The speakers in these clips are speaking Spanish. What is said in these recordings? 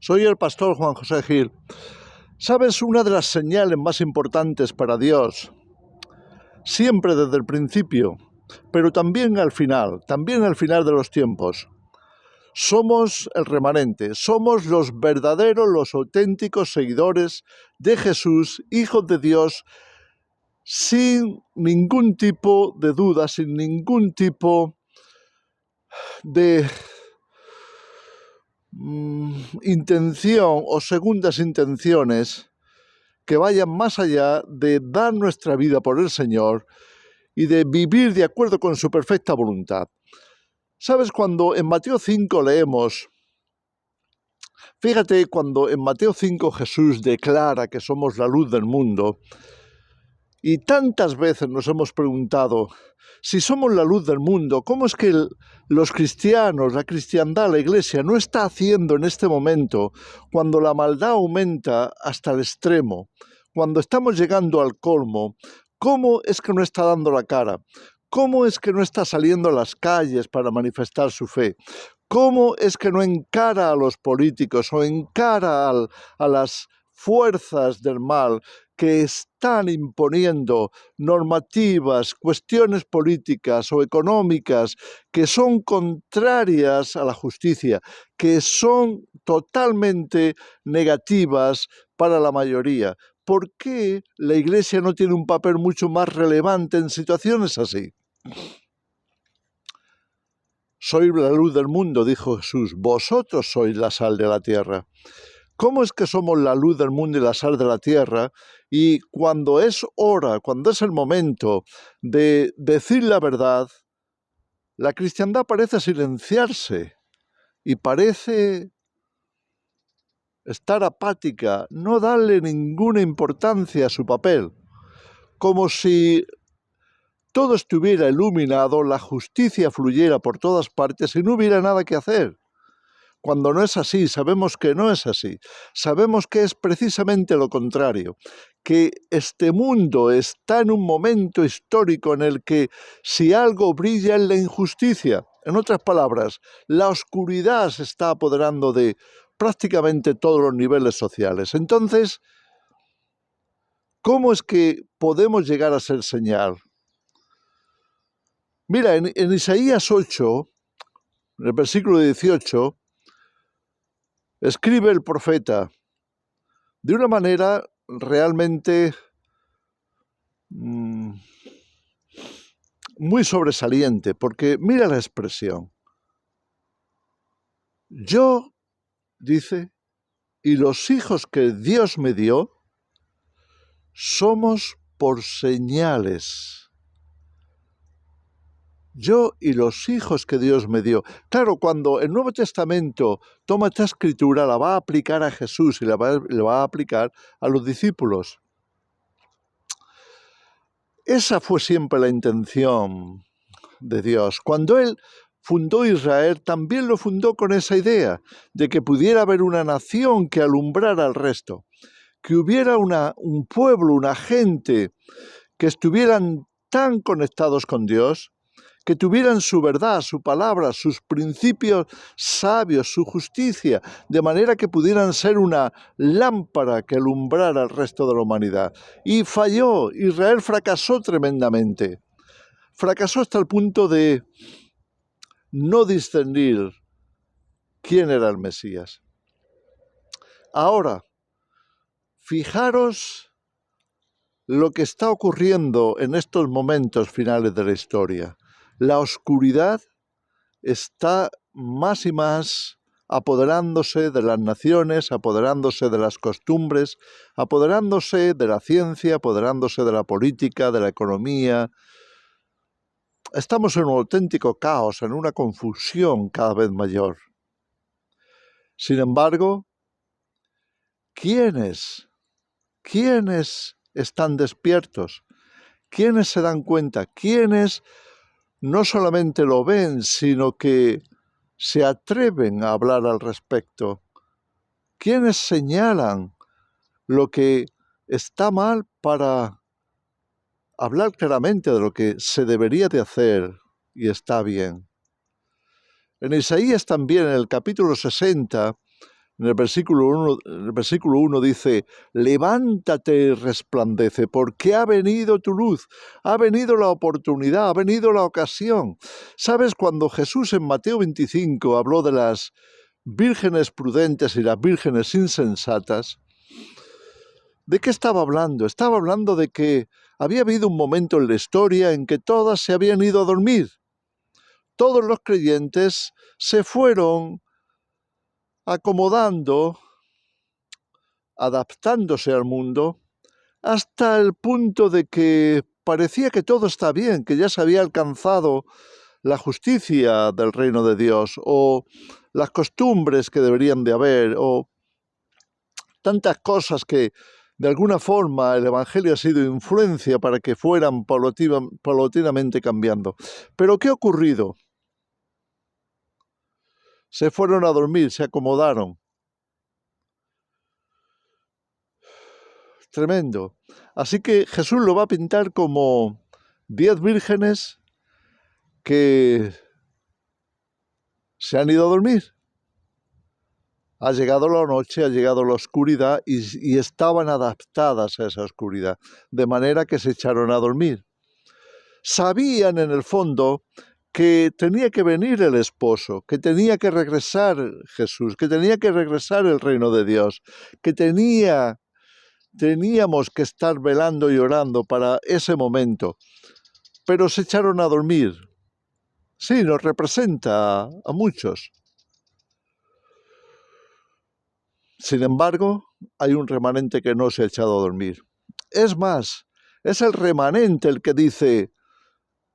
Soy el pastor Juan José Gil. ¿Sabes? Una de las señales más importantes para Dios, siempre desde el principio, pero también al final de los tiempos, somos el remanente, somos los verdaderos, los auténticos seguidores de Jesús, hijos de Dios, sin ningún tipo de duda, sin ningún tipo de intención o segundas intenciones que vayan más allá de dar nuestra vida por el Señor y de vivir de acuerdo con su perfecta voluntad. ¿Sabes? Cuando en Mateo 5 leemos, fíjate, cuando en Mateo 5 Jesús declara que somos la luz del mundo, y tantas veces nos hemos preguntado, si somos la luz del mundo, ¿cómo es que los cristianos, la cristiandad, la iglesia no está haciendo en este momento, cuando la maldad aumenta hasta el extremo, cuando estamos llegando al colmo, cómo es que no está dando la cara? ¿Cómo es que no está saliendo a las calles para manifestar su fe? ¿Cómo es que no encara a los políticos o encara a las fuerzas del mal que están imponiendo normativas, cuestiones políticas o económicas que son contrarias a la justicia, que son totalmente negativas para la mayoría? ¿Por qué la Iglesia no tiene un papel mucho más relevante en situaciones así? Soy la luz del mundo, dijo Jesús, vosotros sois la sal de la tierra. ¿Cómo es que somos la luz del mundo y la sal de la tierra? Y cuando es hora, cuando es el momento de decir la verdad, la cristiandad parece silenciarse y parece estar apática, no darle ninguna importancia a su papel, como si todo estuviera iluminado, la justicia fluyera por todas partes y no hubiera nada que hacer. Cuando no es así, sabemos que no es así. Sabemos que es precisamente lo contrario, que este mundo está en un momento histórico en el que si algo brilla es la injusticia. En otras palabras, la oscuridad se está apoderando de prácticamente todos los niveles sociales. Entonces, ¿cómo es que podemos llegar a ser señal? Mira, en Isaías 8, en el versículo 18, escribe el profeta de una manera realmente muy sobresaliente, porque mira la expresión. Yo, dice, y los hijos que Dios me dio, somos por señales. Yo y los hijos que Dios me dio. Claro, cuando el Nuevo Testamento toma esta escritura, la va a aplicar a Jesús y la va a aplicar a los discípulos. Esa fue siempre la intención de Dios. Cuando Él fundó Israel, también lo fundó con esa idea de que pudiera haber una nación que alumbrara al resto, que hubiera un pueblo, una gente que estuvieran tan conectados con Dios, que tuvieran su verdad, su palabra, sus principios sabios, su justicia, de manera que pudieran ser una lámpara que alumbrara al resto de la humanidad. Y falló, Israel fracasó tremendamente. Fracasó hasta el punto de no discernir quién era el Mesías. Ahora, fijaros lo que está ocurriendo en estos momentos finales de la historia. La oscuridad está más y más apoderándose de las naciones, apoderándose de las costumbres, apoderándose de la ciencia, apoderándose de la política, de la economía. Estamos en un auténtico caos, en una confusión cada vez mayor. Sin embargo, ¿quiénes están despiertos? ¿Quiénes se dan cuenta? ¿Quiénes no solamente lo ven, sino que se atreven a hablar al respecto? ¿Quiénes señalan lo que está mal para hablar claramente de lo que se debería de hacer y está bien? En Isaías también, en el capítulo 60, En el versículo 1 dice, levántate y resplandece, porque ha venido tu luz, ha venido la oportunidad, ha venido la ocasión. ¿Sabes? Cuando Jesús en Mateo 25 habló de las vírgenes prudentes y las vírgenes insensatas, ¿de qué estaba hablando? Estaba hablando de que había habido un momento en la historia en que todas se habían ido a dormir. Todos los creyentes se fueron acomodando, adaptándose al mundo, hasta el punto de que parecía que todo está bien, que ya se había alcanzado la justicia del reino de Dios, o las costumbres que deberían de haber, o tantas cosas que de alguna forma el Evangelio ha sido influencia para que fueran paulatinamente cambiando. Pero ¿qué ha ocurrido? Se fueron a dormir, se acomodaron. Tremendo. Así que Jesús lo va a pintar como 10 vírgenes que se han ido a dormir. Ha llegado la noche, ha llegado la oscuridad y estaban adaptadas a esa oscuridad, de manera que se echaron a dormir. Sabían en el fondo que tenía que venir el esposo, que tenía que regresar Jesús, que tenía que regresar el reino de Dios, que teníamos que estar velando y orando para ese momento, pero se echaron a dormir. Sí, nos representa a muchos. Sin embargo, hay un remanente que no se ha echado a dormir. Es más, es el remanente el que dice,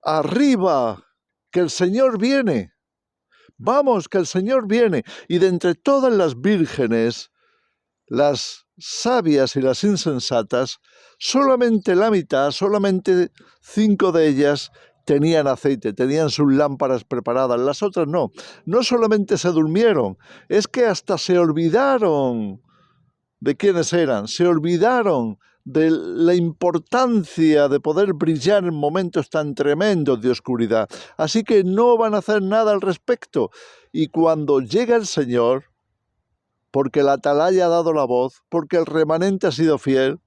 arriba, que el Señor viene. Vamos, que el Señor viene. Y de entre todas las vírgenes, las sabias y las insensatas, solamente la mitad, solamente 5 de ellas tenían aceite, tenían sus lámparas preparadas, las otras no. No solamente se durmieron, es que hasta se olvidaron de quiénes eran, se olvidaron de la importancia de poder brillar en momentos tan tremendos de oscuridad. Así que no van a hacer nada al respecto. Y cuando llega el Señor, porque la atalaya ha dado la voz, porque el remanente ha sido fiel,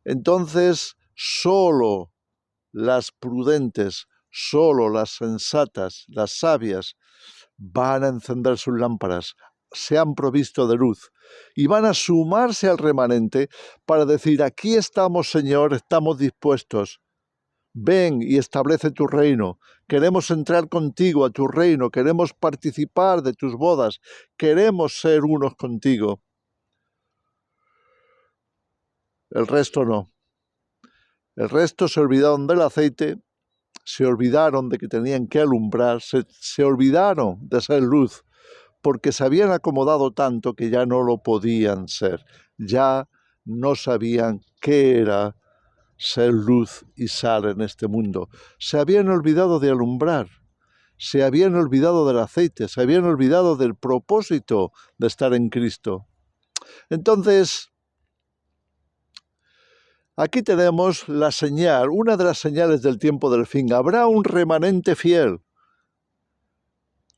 entonces solo las prudentes, solo las sensatas, las sabias, van a encender sus lámparas, se han provisto de luz y van a sumarse al remanente para decir, aquí estamos, Señor, estamos dispuestos. Ven y establece tu reino. Queremos entrar contigo a tu reino, queremos participar de tus bodas, queremos ser unos contigo. El resto no. El resto se olvidaron del aceite, se olvidaron de que tenían que alumbrar, se olvidaron de ser luz, porque se habían acomodado tanto que ya no lo podían ser. Ya no sabían qué era ser luz y sal en este mundo. Se habían olvidado de alumbrar, se habían olvidado del aceite, se habían olvidado del propósito de estar en Cristo. Entonces, aquí tenemos la señal, una de las señales del tiempo del fin. Habrá un remanente fiel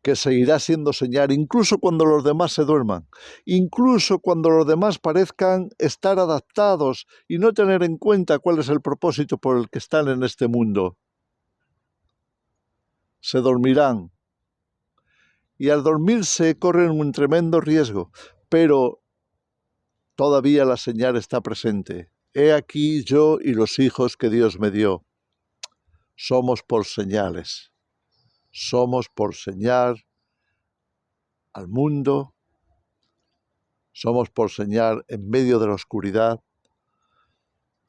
que seguirá siendo señal, incluso cuando los demás se duerman, incluso cuando los demás parezcan estar adaptados y no tener en cuenta cuál es el propósito por el que están en este mundo. Se dormirán. Y al dormirse corren un tremendo riesgo, pero todavía la señal está presente. He aquí yo y los hijos que Dios me dio. Somos por señales. Somos por señal al mundo, somos por señal en medio de la oscuridad,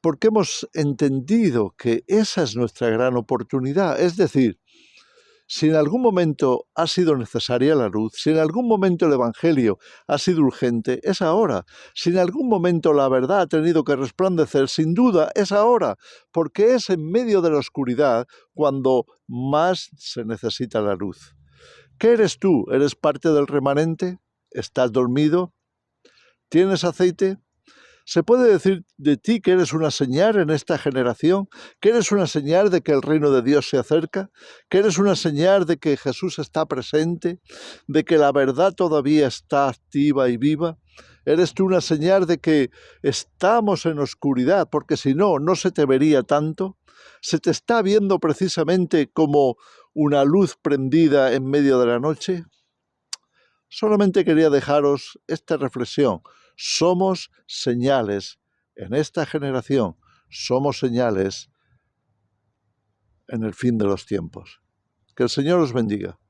porque hemos entendido que esa es nuestra gran oportunidad. Es decir, si en algún momento ha sido necesaria la luz, si en algún momento el Evangelio ha sido urgente, es ahora. Si en algún momento la verdad ha tenido que resplandecer, sin duda es ahora, porque es en medio de la oscuridad cuando más se necesita la luz. ¿Qué eres tú? ¿Eres parte del remanente? ¿Estás dormido? ¿Tienes aceite? ¿Se puede decir de ti que eres una señal en esta generación? ¿Que eres una señal de que el reino de Dios se acerca? ¿Que eres una señal de que Jesús está presente? ¿De que la verdad todavía está activa y viva? ¿Eres tú una señal de que estamos en oscuridad? Porque si no, no se te vería tanto. ¿Se te está viendo precisamente como una luz prendida en medio de la noche? Solamente quería dejaros esta reflexión. Somos señales en esta generación, somos señales en el fin de los tiempos. Que el Señor os bendiga.